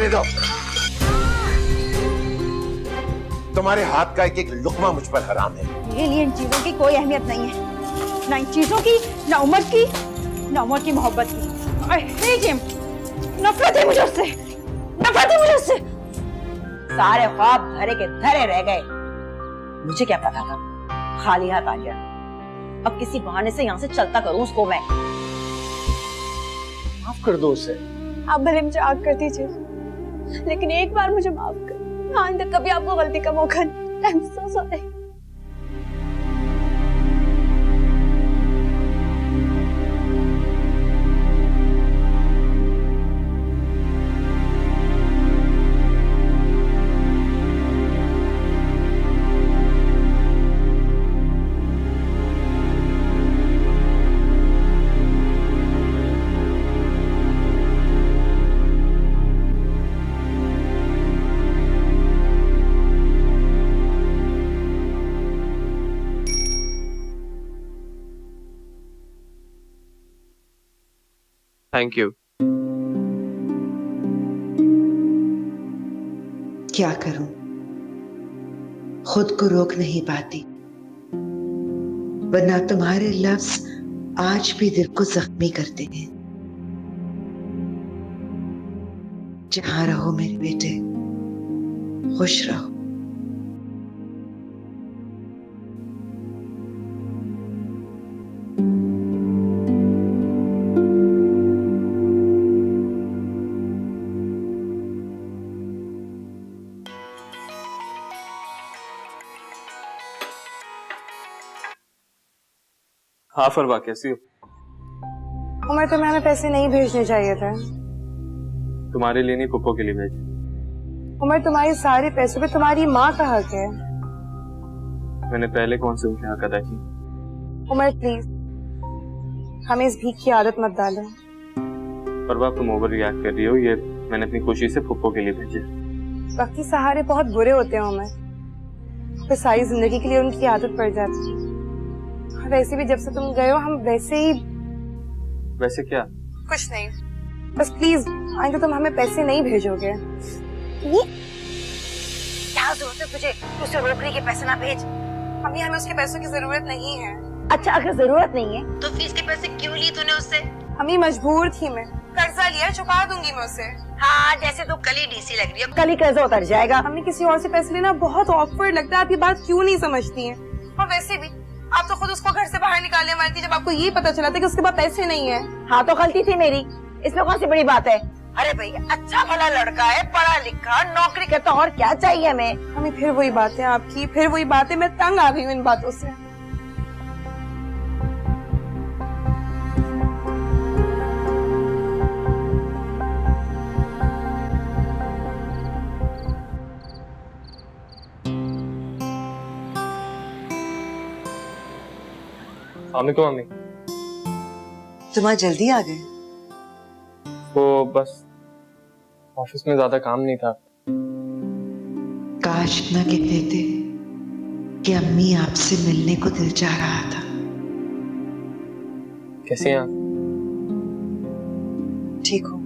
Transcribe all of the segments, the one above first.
रहने दो। तुम्हारे हाथ का एक एक लुकमा मुझ पर हराम है। मेरे लिए इन चीजों की कोई अहमियत नहीं है, ना इन चीजों की, ना उम्र की, ना उम्र की मोहब्बत की। I hate him। नफरत है मुझे उससे, नफरत है मुझे उससे। सारे ख्वाब धरे के धरे रह गए। मुझे क्या पता था खाली हाथ आ गया। अब किसी बहाने से यहाँ से चलता करूँ उसको मैं। माफ कर दो उसे। आप भले मुझे आग कर दीजिए, लेकिन एक बार मुझे माफ कर। आइंदा कभी आपको गलती का मौका नहीं। I'm so sorry। Thank you. क्या करूं, खुद को रोक नहीं पाती, वरना तुम्हारे लफ्ज आज भी दिल को जख्मी करते हैं। जहां रहो मेरे बेटे, खुश रहो। हाँ फरवा, कैसी हो? उमर, तुम्हें हमें पैसे नहीं भेजने चाहिए थे। तुम्हारे लिए नहीं, पुप्पो के लिए भेजे। उमर, तुम्हारी सारे पैसों पे तुम्हारी माँ का हक है। मैंने पहले कौन से उनके हक अदा की? उमर प्लीज, हमें इस भीख की आदत मत डालो। फरवा, तुम ओवर रिएक्ट कर रही हो। ये मैंने अपनी खुशी से पुप्पो के लिए भेजे। वक्त के सहारे बहुत बुरे होते हैं उमर, फिर सारी जिंदगी के लिए उनकी आदत पड़ जाती है। वैसे भी जब से तुम गए हो हम वैसे ही। वैसे क्या? कुछ नहीं, बस प्लीज आइंदा तुम हमें पैसे नहीं भेजोगे। ये क्या जरूरत है तुझे उसे रोकने के? पैसे ना भेज। अभी हमें उसके पैसों की जरूरत नहीं है। अच्छा, अगर जरूरत नहीं है तो फीस के पैसे क्यों लिए तूने उससे? अम्मी मजबूर थी मैं, कर्जा लिया, चुका दूंगी मैं उसे। हाँ, जैसे तू कल ही डीसी लग रही है, कल ही कर्जा उतर जाएगा। अम्मी किसी और से पैसे लेना बहुत ऑकवर्ड लगता है, आप ये बात क्यों नहीं समझती हैं? और वैसे भी आप तो खुद उसको घर से बाहर निकालने वाली थी जब आपको ये पता चला था कि उसके पास पैसे नहीं है। हाँ तो गलती थी मेरी, इसमें कौन सी बड़ी बात है? अरे भैया, अच्छा भला लड़का है, पढ़ा लिखा, नौकरी करता, और क्या चाहिए हमें? हमें फिर वही बातें आपकी, फिर वही बातें। मैं तंग आ गई हूँ इन बातों से। वालेकुम मम्मी। तुम आज जल्दी आ गए? वो बस ऑफिस में ज्यादा काम नहीं था। काश इतना कह देते कि अम्मी आपसे मिलने को दिल चाह रहा था। कैसी हैं आप? ठीक हो?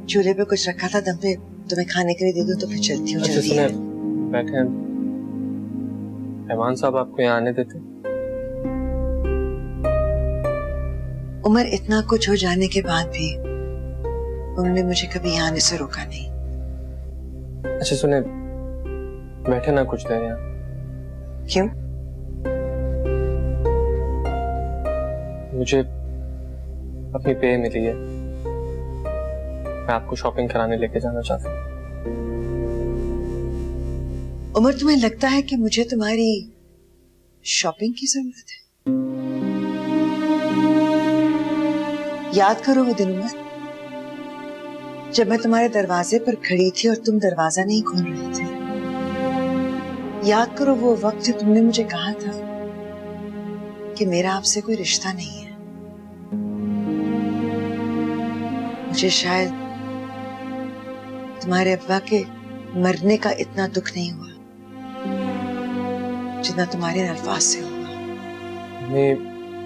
चूल्हे पे कुछ रखा था, दम पे तुम्हें खाने के लिए दे दो तो फिर चलती हूँ। अच्छा जल्दी सुने, है। बैठे हैं। रहमान साहब आपको यहाँ आने देते? उमर, इतना कुछ हो जाने के बाद भी उन्होंने मुझे कभी यहाँ आने से रोका नहीं। अच्छा सुने, बैठे ना कुछ देर यहाँ। क्यों? मुझे अपनी पे मिली है, मैं आपको शॉपिंग कराने लेके जाना चाहता हूँ। उमर, तुम्हें लगता है कि मुझे तुम्हारी शॉपिंग की जरूरत है? याद करो वो दिन उमर, जब मैं तुम्हारे दरवाजे पर खड़ी थी और तुम दरवाजा नहीं खोल रहे थे। याद करो वो वक्त जब तुमने मुझे कहा था कि मेरा आपसे कोई रिश्ता नहीं है। मुझे शायद तुम्हारे अब्बा के मरने का इतना दुख नहीं हुआ जितना तुम्हारे अल्फाज से हुआ।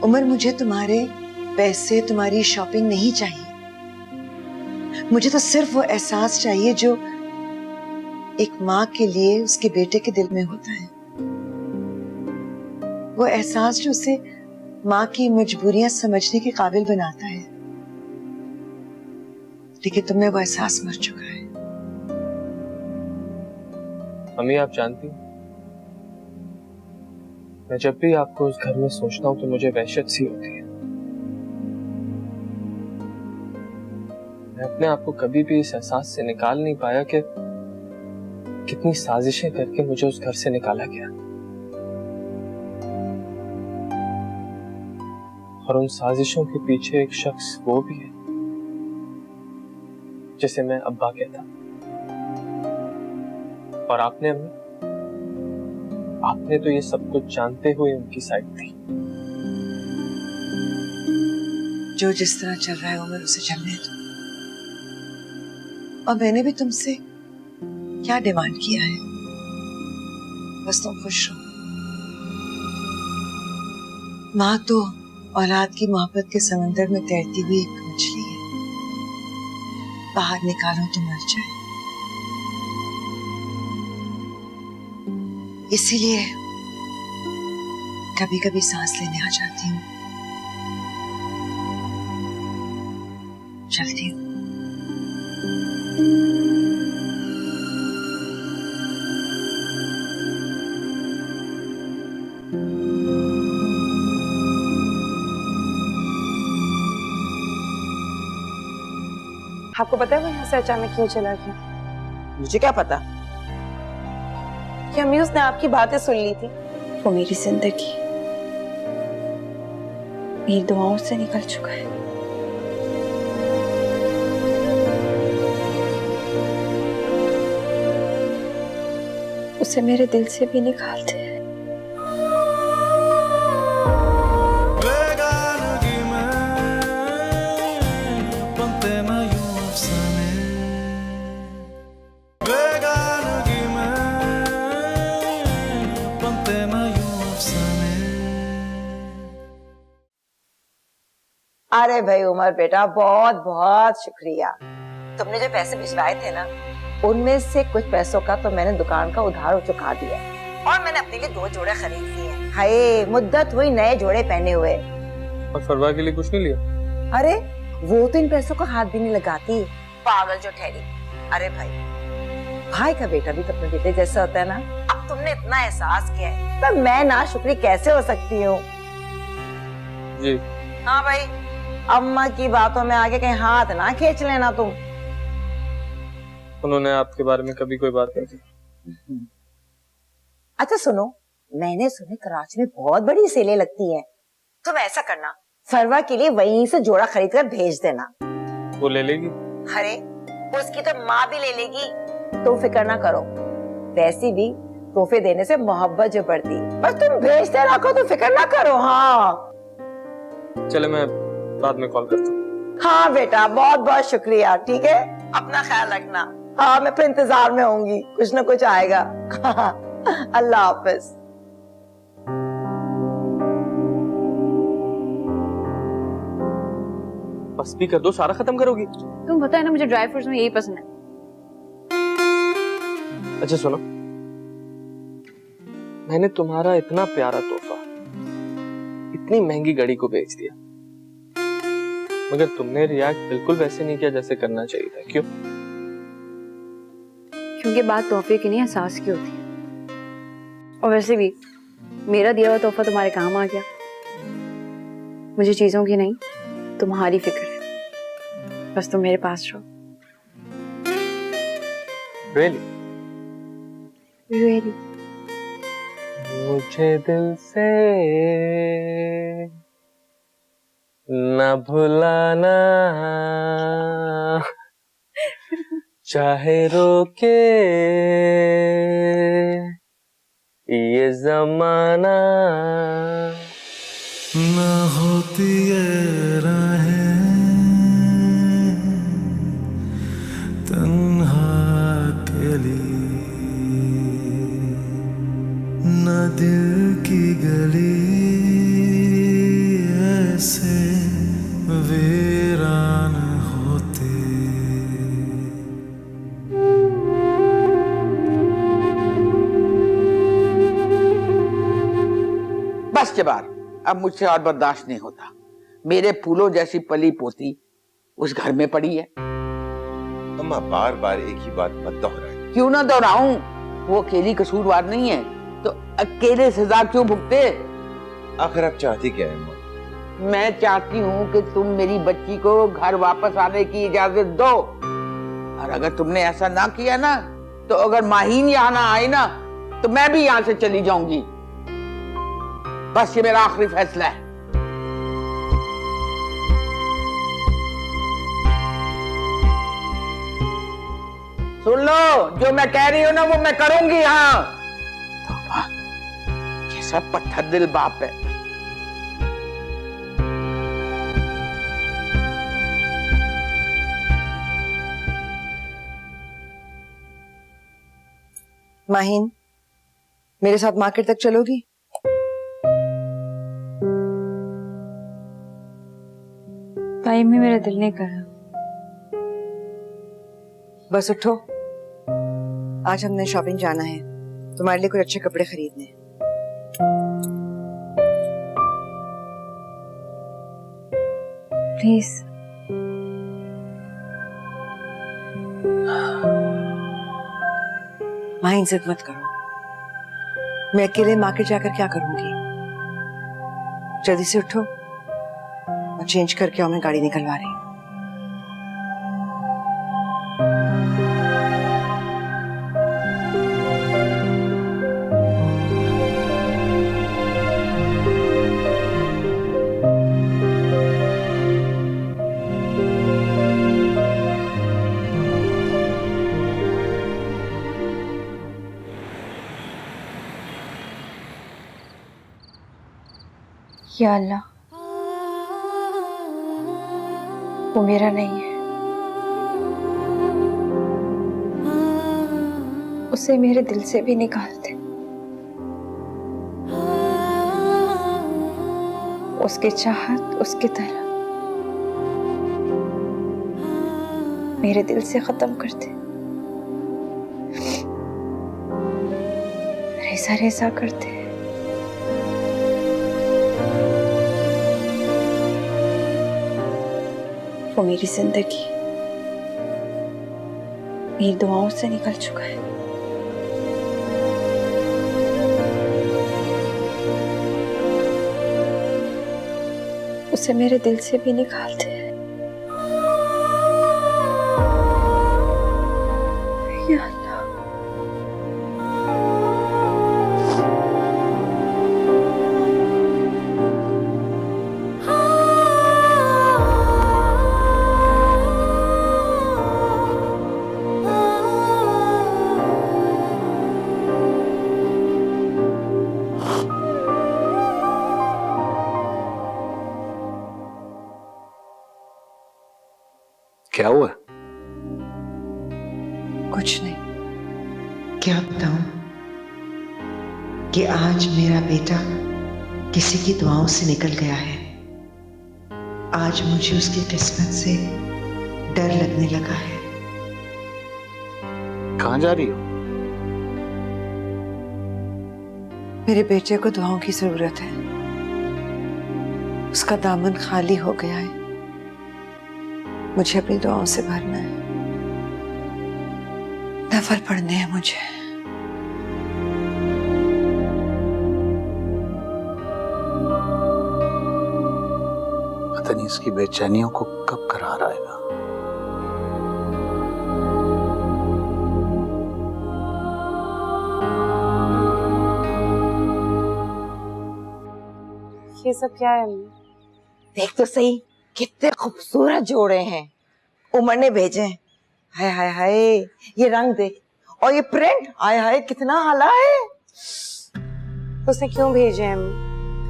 उमर, मुझे तुम्हारे पैसे, तुम्हारी शॉपिंग नहीं चाहिए। मुझे तो सिर्फ वो एहसास चाहिए जो एक माँ के लिए उसके बेटे के दिल में होता है, वो एहसास जो उसे माँ की मजबूरियां समझने के काबिल बनाता है। लेकिन तुम में वो एहसास मर चुका है। मम्मी आप जानती हैं, मैं जब भी आपको उस घर में सोचता हूँ तो मुझे वहशत सी होती है। मैं अपने आप को कभी भी इस एहसास से निकाल नहीं पाया कि कितनी साजिशें करके मुझे उस घर से निकाला गया, और उन साजिशों के पीछे एक शख्स वो भी है जिसे मैं अब्बा कहता। और आपने अम्मी, आपने तो ये सब कुछ जानते हुए उनकी साइड थी। जो जिस तरह चल रहा है उमर उसे चलने दो। और मैंने भी तुमसे क्या डिमांड किया है, बस तुम खुश रहो। माँ तो औलाद की मोहब्बत के समंदर में तैरती हुई एक मछली है, बाहर निकालो तो मर जाए। इसीलिए कभी कभी सांस लेने आ जाती हूँ, चलती हूँ। आपको पता है वो यहाँ से अचानक क्यों चला गया? मुझे क्या पता। कि अम्मी उसने आपकी बातें सुन ली थी। वो मेरी जिंदगी मेरी दुआओं से निकल चुका है। उसे मेरे दिल से भी निकालते हैं। अरे भाई उमर बेटा, बहुत बहुत शुक्रिया। तुमने जो पैसे भिजवाए थे ना, उनमें से कुछ पैसों का तो मैंने दुकान का उधार चुका दिया, और मैंने अपने लिए 2 जोड़े खरीद लिए। हाय, मुद्दत हुई नए जोड़े पहने हुए। और फरवा के लिए कुछ नहीं लिया? अरे वो तो इन पैसों का हाथ भी नहीं लगाती, पागल जो ठहरी। अरे भाई का बेटा भी तो अपने बेटे जैसा होता है ना। अब तुमने इतना एहसास किया है तो मैं ना शुक्री कैसे हो सकती हूँ? जी हाँ भाई, अम्मा की बातों में आगे कहीं हाथ ना खींच लेना तुम। उन्होंने आपके बारे में कभी कोई बात नहीं की? अच्छा सुनो, मैंने सुना कराची में बहुत बड़ी सेलें लगती हैं। तुम ऐसा करना, फरवा के लिए वहीं से जोड़ा खरीद कर भेज देना। वो ले लेगी? अरे उसकी तो माँ भी ले लेगी, तुम फिक्र ना करो। वैसी भी तोहफे देने से मोहब्बत जो बढ़ती, बस तुम भेजते रखो तो फिक्र ना करो। हाँ चले, मैं बाद में कॉल करता हूँ। हाँ बेटा, बहुत बहुत शुक्रिया। ठीक है, अपना ख्याल रखना। हाँ मैं फिर इंतजार में होंगी, कुछ ना कुछ आएगा। अल्लाह हाफिज। बस भी कर दो, सारा खत्म करोगी? तुम पता है ना, मुझे ड्राई फ्रूट्स में यही पसंद है। अच्छा सुनो, मैंने तुम्हारा इतना प्यारा तोहफा इतनी महंगी घड़ी को बेच दिया, मगर तुमने रिएक्ट बिल्कुल वैसे नहीं किया जैसे करना चाहिए था। क्यों? क्योंकि बात तोहफे की नहीं, एहसास की होती है। और वैसे भी मेरा दिया हुआ तोहफा तुम्हारे काम आ गया। मुझे चीजों की नहीं, तुम्हारी फिक्र है। बस तुम मेरे पास रहो। Really? Really? मुझे दिल से न भुलाना, चाहे रोके ये जमाना। न होती ये राहें तन्हा अकेली, न दिल की गली ऐसे वीरान होते। बस जबार, अब मुझसे और बर्दाश्त नहीं होता। मेरे फूलों जैसी पली पोती उस घर में पड़ी है। अम्मा बार बार एक ही बात मत दोहराए। क्यों ना दोहराऊं? वो अकेली कसूरवार नहीं है तो अकेले सजा क्यों भुगते? आखिर आप चाहती क्या है अम्मा? मैं चाहती हूँ कि तुम मेरी बच्ची को घर वापस आने की इजाजत दो, और अगर तुमने ऐसा ना किया ना, तो अगर माहीन यहाँ ना आए ना, तो मैं भी यहाँ से चली जाऊंगी। बस ये मेरा आखिरी फैसला है। सुन लो, जो मैं कह रही हूँ ना वो मैं करूंगी। हाँ, कैसा पत्थर दिल बाप है। माहीन, मेरे साथ मार्केट तक चलोगी? टाइम ही मेरा दिल नहीं कर रहा। बस उठो, आज हमने शॉपिंग जाना है, तुम्हारे लिए कुछ अच्छे कपड़े खरीदने हैं। प्लीज। माहीन, जिद मत करो। मैं अकेले मार्केट जाकर क्या करूंगी? जल्दी से उठो और चेंज करके आओ, मैं गाड़ी निकलवा रही हूँ। या अल्लाह, वो मेरा नहीं है, उसे मेरे दिल से भी निकाल दे। उसकी चाहत, उसकी तरह मेरे दिल से खत्म कर दे। रेजा रेजा कर दे। वो मेरी जिंदगी मेरी दुआओं से निकल चुका है। उसे मेरे दिल से भी निकाल दे। या अल्लाह। क्या हुआ? कुछ नहीं। क्या बताऊं कि आज मेरा बेटा किसी की दुआओं से निकल गया है। आज मुझे उसकी किस्मत से डर लगने लगा है। कहाँ जा रही हो? मेरे बेटे को दुआओं की जरूरत है। उसका दामन खाली हो गया है, मुझे अपनी दुआओं से भरना है। नफल पढ़ने हैं मुझे। पता नहीं इसकी बेचैनियों को कब करार आएगा। ये सब क्या है अम्मी? देख तो सही, कितने खूबसूरत जोड़े हैं। उमर ने भेजे हैं। हाय हाय हाय, ये रंग देख और ये प्रिंट, हाय हाय कितना हाला है। उसने क्यों भेजे हैं अम्मी?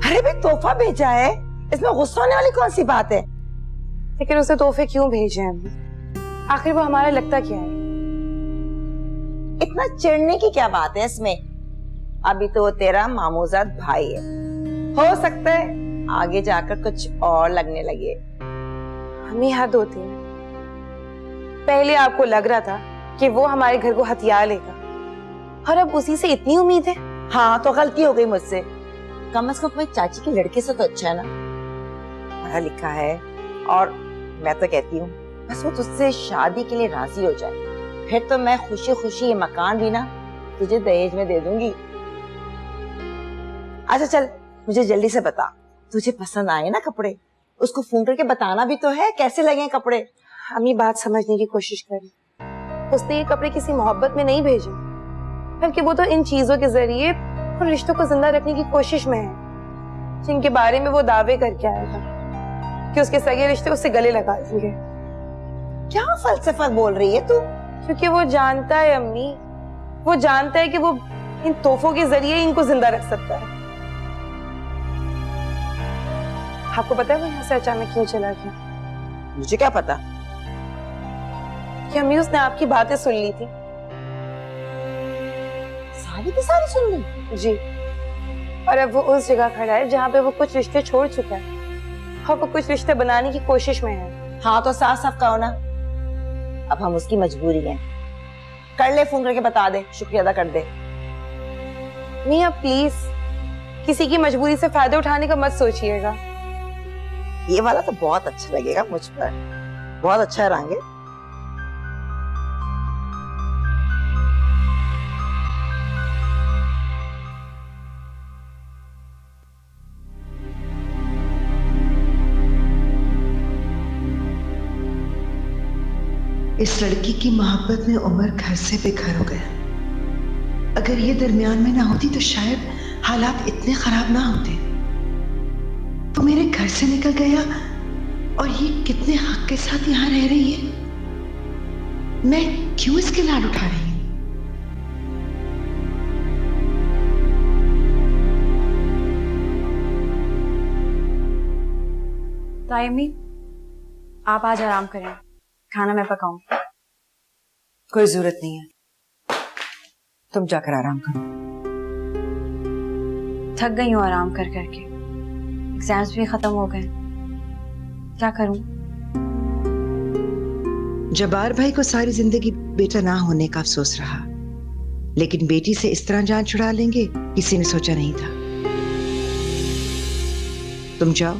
अरे भाई तोहफा भेजा है, इसमें गुस्सा होने वाली कौन सी बात है? लेकिन उसे तोहफे क्यों भेजे हैं अम्मी? आखिर वो हमारा लगता क्या है? इतना चिढ़ने की क्या बात है इसमें? अभी तो वो तेरा मामूजात भाई है, हो सकता है आगे जाकर कुछ और लगने लगे। अम्मी हद होती है। पहले आपको लग रहा था कि वो हमारे घर को हथियार लेगा, और अब उसी से इतनी उम्मीद है। हाँ तो गलती हो गई मुझसे। कम से कम अपनी चाची की लड़के से तो अच्छा है ना, पढ़ा लिखा है। और मैं तो कहती हूँ बस वो तुझसे शादी के लिए राजी हो जाए, फिर तो मैं खुशी खुशी ये मकान भी ना तुझे दहेज में दे दूंगी। अच्छा चल, मुझे जल्दी से बता, तुझे पसंद आए ना कपड़े? उसको फोन करके बताना भी तो है कैसे लगे कपड़े। अम्मी बात समझने की कोशिश करें। उसने ये कपड़े किसी मोहब्बत में नहीं भेजे, बल्कि वो तो इन चीजों के जरिए उन रिश्तों को जिंदा रखने की कोशिश में है जिनके बारे में वो दावे करके आया था कि उसके सगे रिश्ते उससे गले लगा देंगे। क्या फलसफा बोल रही है तू? क्योंकि वो जानता है अम्मी, वो जानता है कि वो इन तोहफों के जरिए इनको जिंदा रख सकता है। आपको पता है वो यहाँ से अचानक क्यों चला गया? मुझे क्या पता। कि अम्मी उसने आपकी बातें सुन ली थी। सारी की सारी सुन ली? जी। और अब वो उस जगह खड़ा है जहाँ पे वो कुछ रिश्ते छोड़ चुका है और वो कुछ रिश्ते बनाने की कोशिश में है। हाँ तो साफ साफ कहो ना, अब हम उसकी मजबूरी है। कर ले, फोन करके बता दे, शुक्रिया अदा कर दे। नहीं आप प्लीज किसी की मजबूरी से फायदा उठाने का मत सोचिएगा। ये वाला तो बहुत अच्छा लगेगा मुझ पर, बहुत अच्छा है रांगे। इस लड़की की मोहब्बत में उमर घर से बेघर हो गया। अगर ये दरमियान में ना होती तो शायद हालात इतने खराब ना होते। वो मेरे घर से निकल गया और ये कितने हक के साथ यहाँ रह रही है। मैं क्यों इसके लाड उठा रही हूँ? तायमी, आप आज आराम करें, खाना मैं पकाऊं। कोई जरूरत नहीं है, तुम जाकर आराम करो। थक गई हूँ आराम कर करके, एग्जाम्स भी खत्म हो गए, क्या करूं? जब्बार भाई को सारी जिंदगी बेटा ना होने का अफसोस रहा, लेकिन बेटी से इस तरह जान छुड़ा लेंगे किसी ने सोचा नहीं था। तुम जाओ,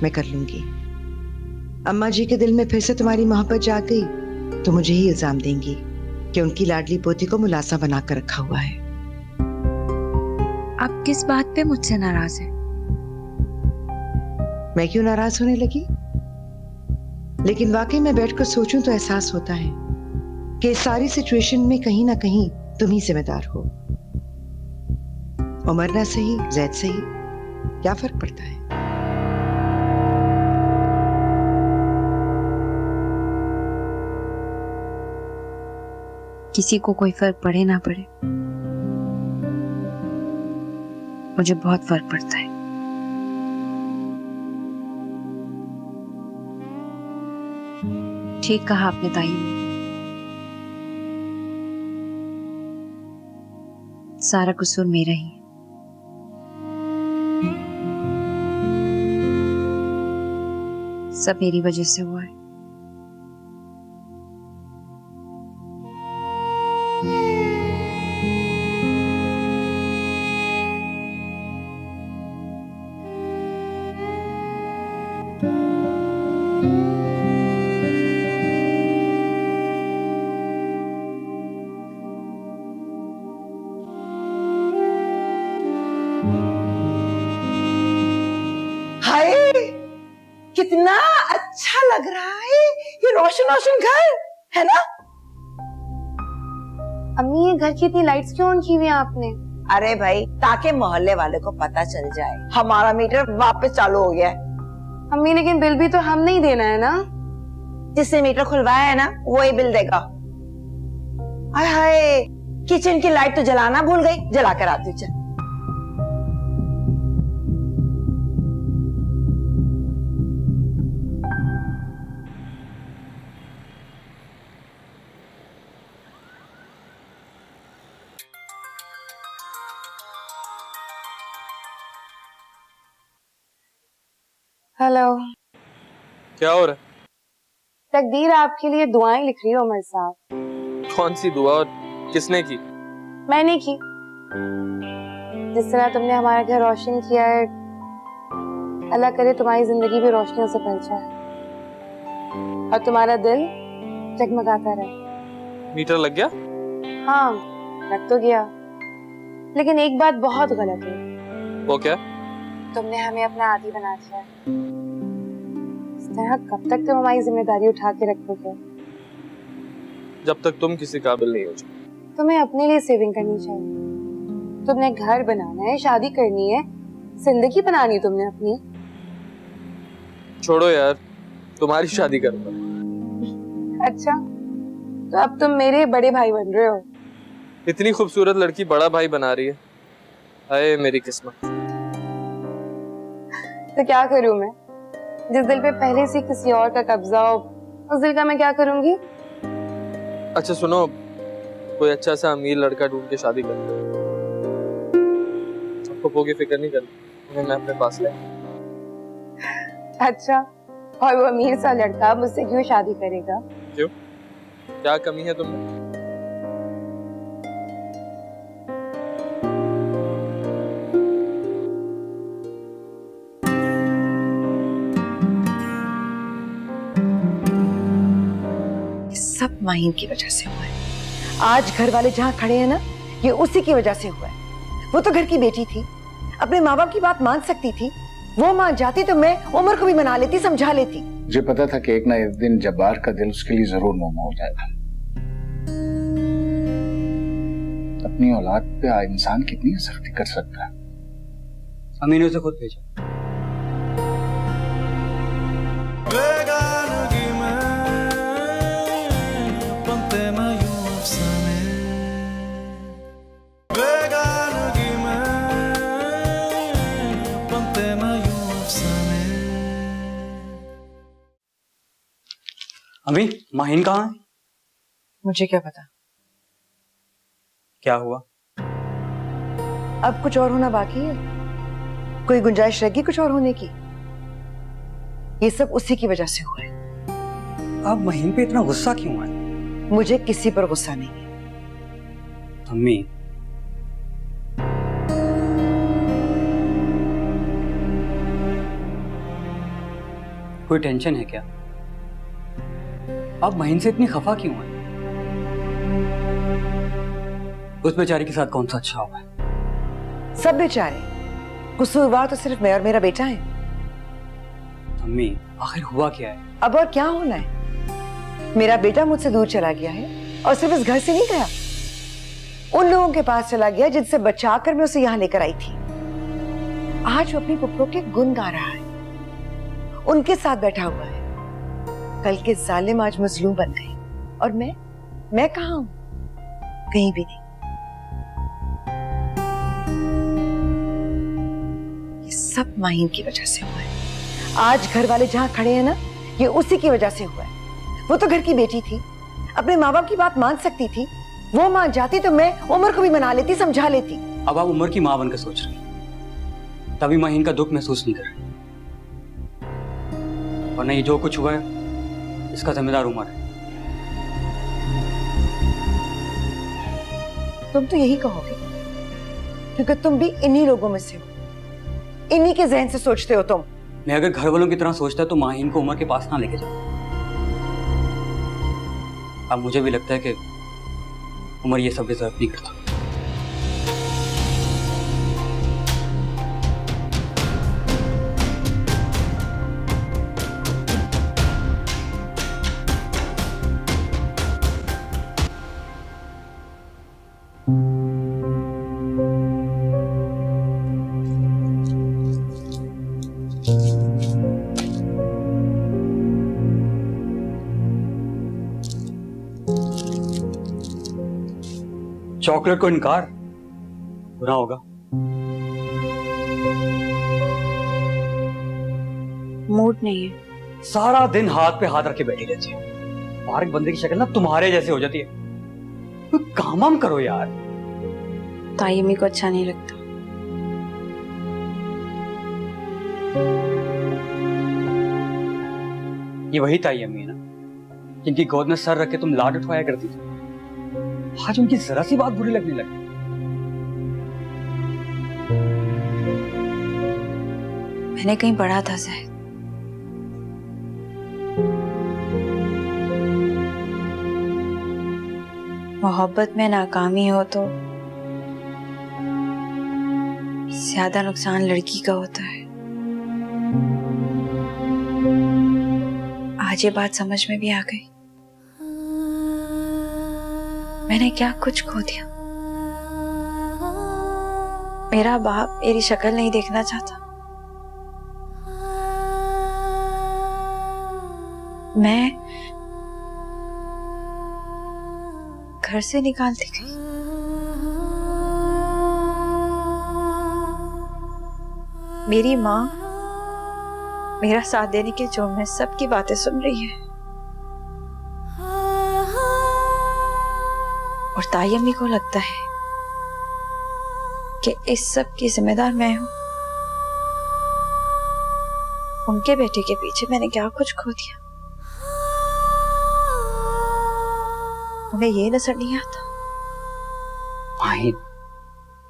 मैं कर लूंगी। अम्मा जी के दिल में फिर से तुम्हारी मोहब्बत जाग गई तो मुझे ही इल्जाम देंगी कि उनकी लाडली पोती को मुलासा बनाकर रखा हुआ है। आप किस बात पे मुझसे नाराज हैं? मैं क्यों नाराज होने लगी? लेकिन वाकई में बैठकर सोचूं तो एहसास होता है कि इस सारी सिचुएशन में कहीं ना कहीं तुम ही जिम्मेदार हो। उमर ना सही, जैद सही, क्या फर्क पड़ता है? किसी को कोई फर्क पड़े ना पड़े, मुझे बहुत फर्क पड़ता है। ठीक कहा आपने ताई ने, सारा कसूर मेरा ही है। सब मेरी वजह से हुआ है। हाय, कितना अच्छा लग रहा है ये रोशन रोशन घर, है ना? अम्मी ये घर की इतनी लाइट्स क्यों ऑन की हुई हैं आपने? अरे भाई, ताकि मोहल्ले वाले को पता चल जाए हमारा मीटर वापस चालू हो गया है। अम्मी लेकिन बिल भी तो हम नहीं देना है ना? जिसने मीटर खुलवाया है ना वही बिल देगा। हाय हाय, किचन की लाइट तो जलाना भूल गई, जला कर आती हूँ, चल। हेलो। क्या हो रहा है? तकदीर आपके लिए दुआएं लिख रही है उमर साहब। कौन सी दुआ और किसने की? मैंने की। जिस तरह तुमने हमारा घर रोशन किया है, अल्लाह करे तुम्हारी जिंदगी भी रोशनियों से भर जाए और तुम्हारा दिल जगमगाता रहे। मीटर लग गया? हाँ, लग तो गया, लेकिन एक बात बहुत गलत है। वो क्या? तुमने हमें अपना आदी बना दिया। इस तरह कब तक तुम हमारी जिम्मेदारी उठा के रखोगे? जब तक तुम किसी काबिल नहीं हो जाओ। तुम्हें अपने लिए सेविंग करनी चाहिए। तुमने घर बनाना है, शादी करनी है, जिंदगी बनानी है तुमने अपनी। छोड़ो यार, तुम्हारी शादी करूंगा। अच्छा, तो अब तुम मेरे बड़े भाई बन रहे हो। इतनी खूबसूरत लड़की बड़ा भाई बना रही है। हाय मेरी किस्मत। तो क्या करूं मैं? जिस दिल पे पहले से किसी और का कब्जा हो, उस दिल का मैं क्या करूंगी? अच्छा सुनो, कोई अच्छा सा अमीर लड़का ढूंढ के शादी कर लो। पप्पो की फिक्र नहीं करनी, उन्हें मैं अपने पास ले। अच्छा, और वो अमीर सा लड़का मुझसे क्यों शादी करेगा? क्यों? क्या कमी है तुम्हें? सब माहीन की वजह से हुआ है। आज घर वाले जहाँ खड़े हैं ना, ये उसी की वजह से हुआ है। वो तो घर की बेटी थी, अपने माँ बाप की बात मान सकती थी। वो मान जाती तो मैं उमर को भी मना लेती, समझा लेती। मुझे पता था कि एक ना एक दिन जब्बार का दिल उसके लिए जरूर मोम हो जाएगा। अपनी औलाद पे इंसान कितनी सख्ती कर सकता है। अमीन ने उसे खुद भेजा। बेगानगी में बनते ना यूं अफसाने, बेगानगी में बनते ना यूं अफसाने। अमीन, माहीन कहाँ है? मुझे क्या पता, क्या हुआ? अब कुछ और होना बाकी है? कोई गुंजाइश रहेगी कुछ और होने की? ये सब उसी की वजह से हुआ है। अब माहीन पे इतना गुस्सा क्यों है? मुझे किसी पर गुस्सा नहीं है। अम्मी, कोई टेंशन है क्या? अब माहीन से इतनी खफा क्यों है? उस बेचारी के साथ कौन सा अच्छा हुआ है? सब बेचारे, कसूरवार तो सिर्फ मैं और मेरा बेटा है। अम्मी, आखिर हुआ क्या है? अब और क्या होना है? मेरा बेटा मुझसे दूर चला गया है, और सिर्फ इस घर से नहीं गया, उन लोगों के पास चला गया जिनसे बचाकर मैं उसे यहाँ लेकर आई थी। आज वो अपनी पुप्पो के गुण गा रहा है, उनके साथ बैठा हुआ है। कल के जालिम आज मजलूम बन गए, और मैं कहाँ हूँ? कहीं भी नहीं। ये सब माहीन की वजह से हुआ है। आज घर वाले जहाँ खड़े हैं ना, ये उसी की वजह से हुआ है। वो तो घर की बेटी थी, अपने माँ बाप की बात मान सकती थी। वो मान जाती तो मैं उमर को भी मना लेती, समझा लेती। अब आप उमर की माँ बनकर सोच रही, तभी माहीन का दुख महसूस नहीं कर रही। वरना ये जो कुछ हुआ है, इसका जिम्मेदार उमर है। तुम तो यही कहोगे, क्योंकि तुम भी इन्हीं लोगों में से हो, इन्हीं के जहन से सोचते हो तुम। मैं अगर घर वालों की तरह सोचता तो माहीन को उमर के पास ना लेके जाता। अब मुझे भी लगता है कि उमर ये सब डिजर्व नहीं करता। चॉकलेट को इनकार बुरा होगा। मूड नहीं है। सारा दिन हाथ पे हाथ रख के बैठी रहती है। पार्क बंदे की शक्ल ना तुम्हारे जैसे हो जाती है। कोई काम वाम करो यार। ताई अम्मी को अच्छा नहीं लगता। ये वही ताई अम्मी है ना, जिनकी गोद में सर रख के तुम लाड उठवाया करती थी। आज उनकी जरा सी बात बुरी लगने लगी। मैंने कहीं पढ़ा था शायद, मोहब्बत में नाकामी हो तो ज्यादा नुकसान लड़की का होता है। आज ये बात समझ में भी आ गई। मैंने क्या कुछ खो दिया। मेरा बाप मेरी शक्ल नहीं देखना चाहता, मैं घर से निकाल दी गई। मेरी माँ मेरा साथ देने के जोर में सबकी बातें सुन रही है और ताई अम्मी को लगता है कि इस सब की जिम्मेदार मैं हूं। उनके बेटे के पीछे मैंने क्या कुछ खो दिया। उन्हें ये नजर नहीं आता। माही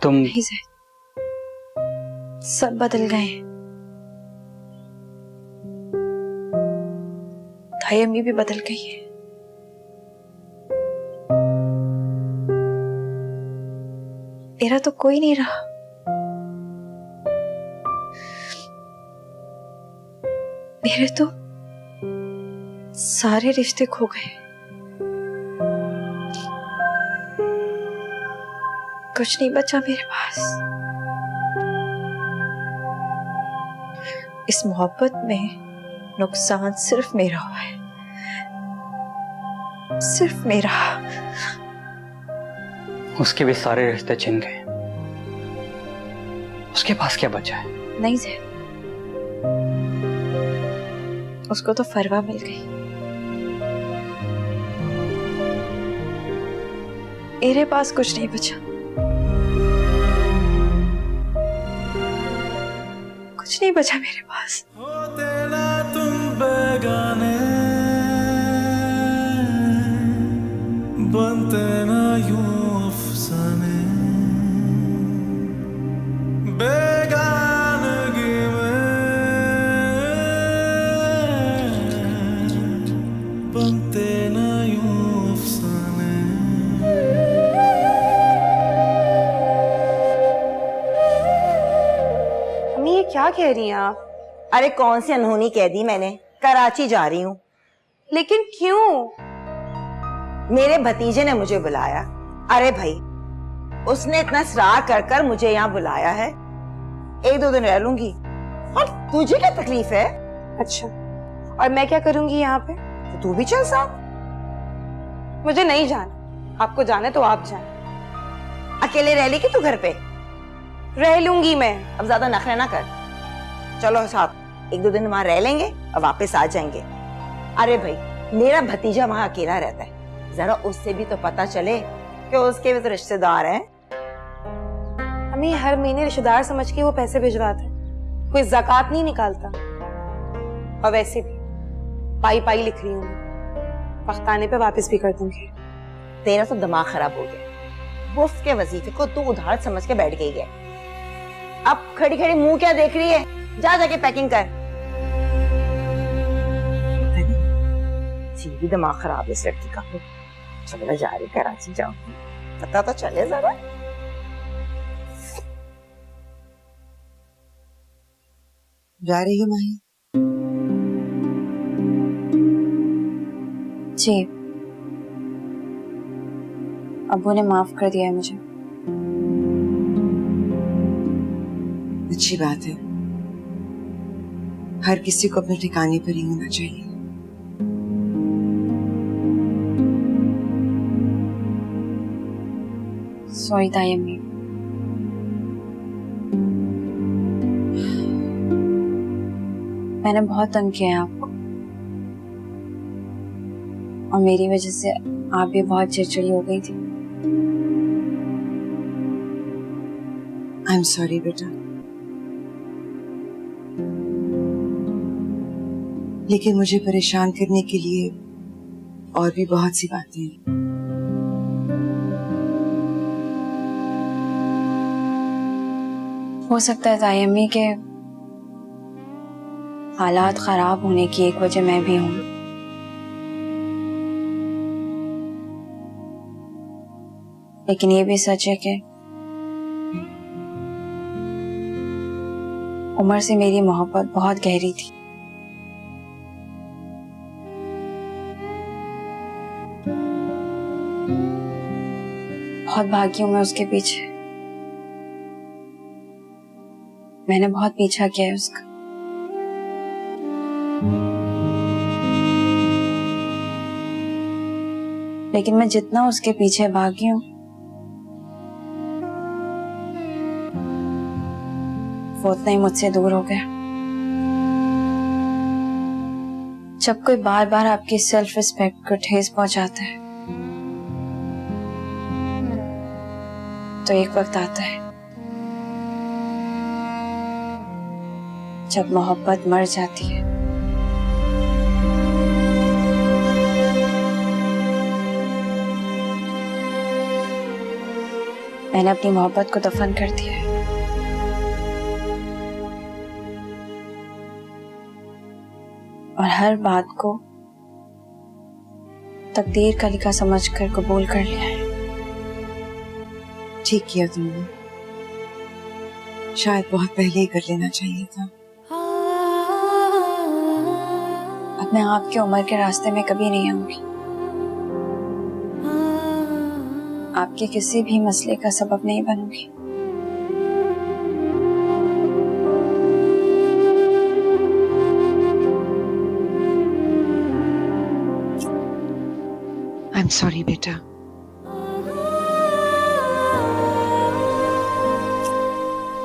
तुम नहीं ज़ैद, सब बदल गए हैं। ताई अम्मी भी बदल गई है। मेरा तो कोई नहीं रहा। मेरे तो सारे रिश्ते खो गए। कुछ नहीं बचा मेरे पास। इस मोहब्बत में नुकसान सिर्फ मेरा हुआ है, सिर्फ मेरा। उसके भी सारे रिश्ते छिन गए, उसके पास क्या बचा है? नहीं ज़ैद, उसको तो फरवा मिल गई। मेरे पास कुछ नहीं बचा, कुछ नहीं बचा मेरे पास। होते ना तुम बेगाने, बनते ना यूं अफसाने, बेगानगी में बनते ना यूं अफसाने। अम्मी ये क्या कह रही हैं आप? अरे कौन सी अनहोनी कह दी मैंने, कराची जा रही हूँ। लेकिन क्यों? मेरे भतीजे ने मुझे बुलाया। अरे भाई, उसने इतना इसरार कर कर मुझे यहाँ बुलाया है। एक दो दिन रह लूंगी, और तुझे क्या तकलीफ है? अच्छा, और मैं क्या करूंगी यहाँ पे? तो तू भी चल साथ। मुझे नहीं जाना, आपको जाना है तो आप जाए। अकेले रह लेगी तू घर पे? रह लूंगी मैं। अब ज्यादा नखरे ना कर, चलो साथ। एक दो दिन वहां रह लेंगे और वापस आ जाएंगे। अरे भाई, मेरा भतीजा वहां अकेला रहता है, जरा उससे भी तो पता चले कि उसके भी तो रिश्तेदार हैं। हमें हर महीने रिश्तेदार समझ के वो पैसे भिजवाते हैं, कोई ज़कात नहीं निकालता। और वैसे भी पाई पाई लिख रही हूँ मैं, वक्त आने पे वापस भी कर दूंगी। तेरा तो दिमाग खराब हो गया। मुफ्त के वजीफे को तू उधार समझ के बैठ गई है। अब खड़ी खड़ी मुंह क्या देख रही है? जा जाके पैकिंग कर। सीधी दिमाग खराब है इस लड़की का। चलो जा रही कराची, जाओ पता तो चले जरा। जा रही हो माही? जी, अब्बू ने माफ कर दिया है मुझे। अच्छी बात है, हर किसी को अपने ठिकाने पर ही होना चाहिए। सॉरी ताई अम्मी, मैंने बहुत तंग किया है आपको, और मेरी वजह से आप भी बहुत चिड़चिड़ी हो गई थी। आई एम सॉरी बेटा, लेकिन मुझे परेशान करने के लिए और भी बहुत सी बातें हैं। हो सकता है ताई अम्मी के हालात खराब होने की एक वजह मैं भी हूँ। लेकिन ये भी सच है कि उमर से मेरी मोहब्बत बहुत गहरी थी। बहुत भागी हूं मैं उसके पीछे। मैंने बहुत पीछा किया है उसका। लेकिन मैं जितना उसके पीछे भागी हूं, वो उतना ही मुझसे दूर हो गया। जब कोई बार बार आपकी सेल्फ रिस्पेक्ट को ठेस पहुंचाता है तो एक वक्त आता है जब मोहब्बत मर जाती है। मैंने अपनी मोहब्बत को दफन कर दिया है। और हर बात को तकदीर का लिखा समझकर कबूल कर लिया है। ठीक किया तुमने, शायद बहुत पहले ही कर लेना चाहिए था। अब मैं आपकी उम्र के रास्ते में कभी नहीं आऊंगी। आपके किसी भी मसले का सबब नहीं बनूंगी। आई एम सॉरी बेटा।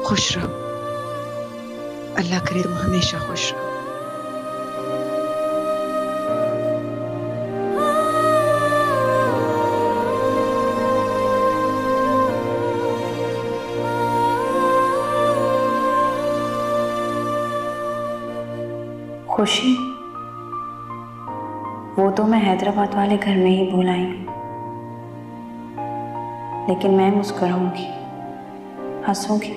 खुश रहो, अल्लाह करे तुम हमेशा खुश रहो। खुशी वो तो मैं हैदराबाद वाले घर में ही भूल आई, लेकिन मैं मुस्कुराऊंगी, हंसूंगी,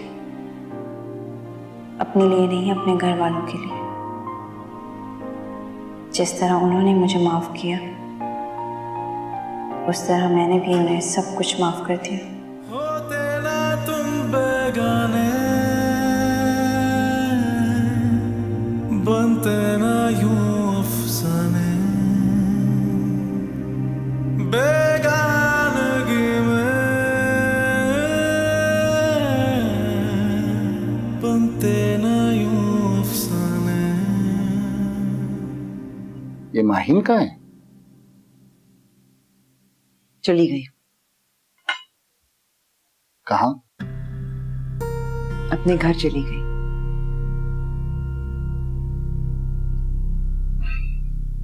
अपने लिए नहीं, अपने घर वालों के लिए। जिस तरह उन्होंने मुझे माफ किया, उस तरह मैंने भी उन्हें सब कुछ माफ कर दिया। होते ना तुम बेगाने, बनते ना यूं अफसाने, बेगानगी में बनते ना यूं अफसाने। ये माहिन कहाँ है? चली गई। कहाँ? अपने घर चली गई।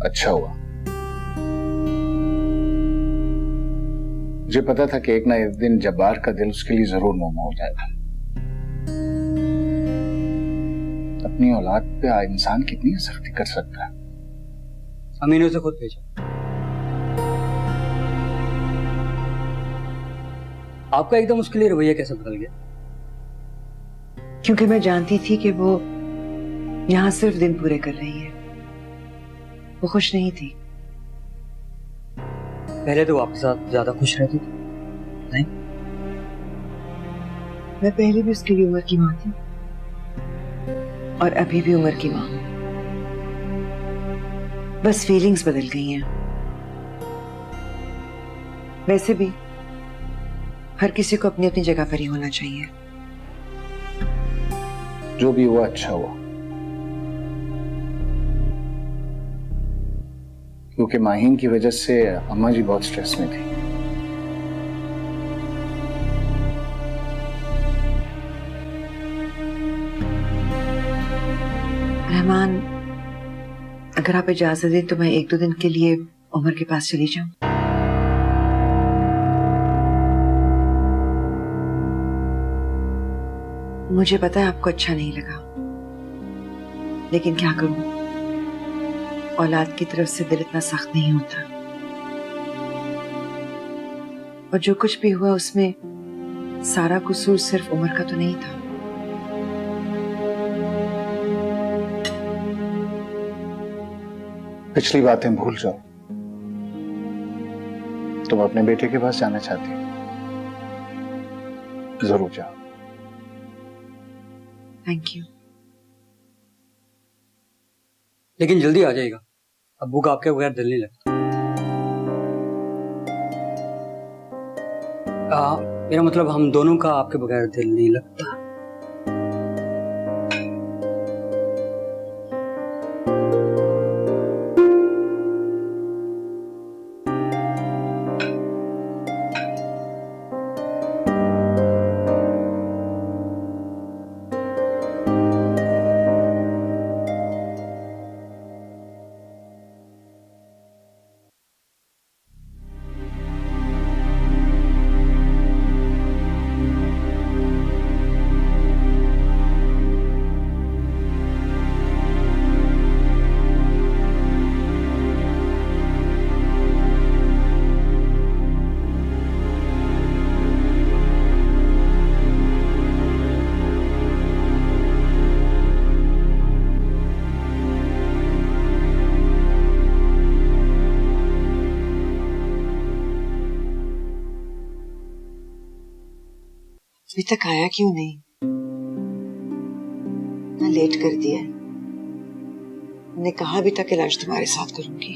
अच्छा हुआ, मुझे पता था कि एक ना एक दिन जब्बार का दिल उसके लिए जरूर मोम हो जाएगा। अपनी औलाद पे इंसान कितनी सख्ती कर सकता है। अमीन ने उसे खुद भेजा। आपका एकदम उसके लिए रवैया कैसे बदल गया? क्योंकि मैं जानती थी कि वो यहाँ सिर्फ दिन पूरे कर रही है। वो खुश नहीं थी। पहले तो आपके साथ ज्यादा खुश रहती थी, नहीं? मैं पहले भी उसके लिए उमर की माँ थी और अभी भी उमर की माँ हूं। बस फीलिंग्स बदल गई हैं। वैसे भी हर किसी को अपनी अपनी जगह पर ही होना चाहिए। जो भी हुआ अच्छा हुआ, क्योंकि माहिन की वजह से अम्मा जी बहुत स्ट्रेस में थी। रहमान, अगर आप इजाजत दें तो मैं 1-2 दिन के लिए उमर के पास चली जाऊं। मुझे पता है आपको अच्छा नहीं लगा, लेकिन क्या करूं, औलाद की तरफ से दिल इतना सख्त नहीं होता। और जो कुछ भी हुआ उसमें सारा कसूर सिर्फ उमर का तो नहीं था। पिछली बातें भूल जाओ। तुम अपने बेटे के पास जाना चाहती हो, जरूर जाओ। Thank you. लेकिन जल्दी आ जाएगा, अब्बू का आपके बगैर दिल नहीं लगता। मेरा मतलब हम दोनों का आपके बगैर दिल नहीं लगता। अभी तक आया क्यों नहीं? ना लेट कर दिया। मैंने कहा भी था कि लंच तुम्हारे साथ करूंगी।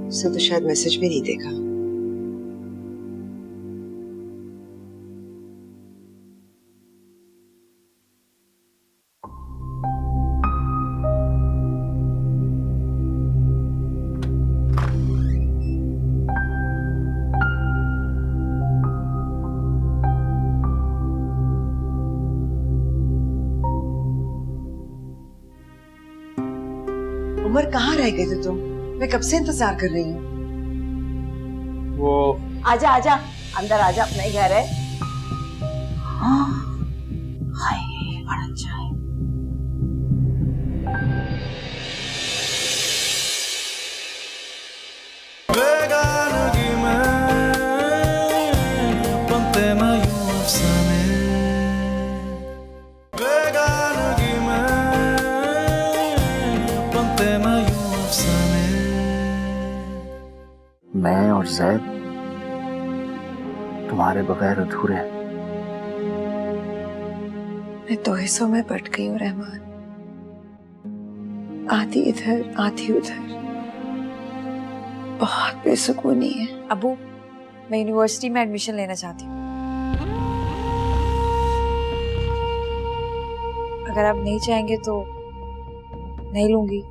उसने तो शायद मैसेज भी नहीं देखा। उमर कहाँ रह गए थे तुम? मैं कब से इंतजार कर रही हूँ। वो आजा आजा, अंदर आजा, अपना ही घर है। हाँ, हाय बड़ा अच्छा है। बेगानगी में बनते ना यूं अफसाने, बेगानगी में बनते ना यूं अफसाने। मैं और जैद तुम्हारे बगैर अधूरे हैं। मैं तो हिस्सों में बट गई हूँ रहमान, आधी इधर आधी उधर। बहुत बेसुकूनी है। अबू, मैं यूनिवर्सिटी में एडमिशन लेना चाहती हूँ। अगर आप नहीं चाहेंगे तो नहीं लूंगी।